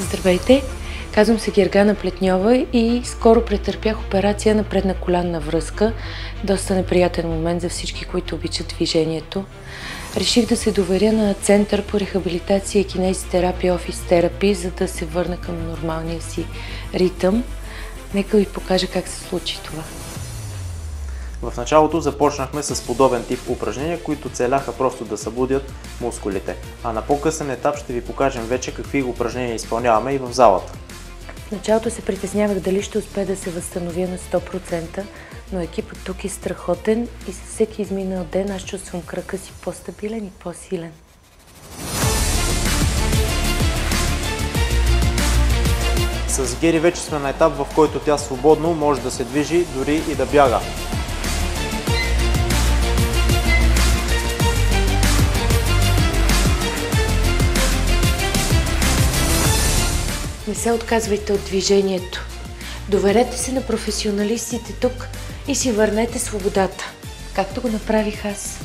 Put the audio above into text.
Здравейте! Казвам се Гергана Плетньова и скоро претърпях операция на предна коленна връзка. Доста неприятен момент за всички, които обичат движението. Реших да се доверя на Център по рехабилитация и кинезитерапия Офис Терапи, за да се върна към нормалния си ритъм. Нека ви покажа как се случи това. В началото започнахме с подобен тип упражнения, които целяха просто да събудят мускулите. А на по-късен етап ще ви покажем вече какви упражнения изпълняваме и в залата. В началото се притеснявах дали ще успея да се възстановя на 100%, но екипът тук е страхотен и със всеки изминал ден аз чувствам крака си по-стабилен и по-силен. С Гери вече сме на етап, в който тя свободно може да се движи, дори и да бяга. Не се отказвайте от движението. Доверете се на професионалистите тук и си върнете свободата, както го направих аз.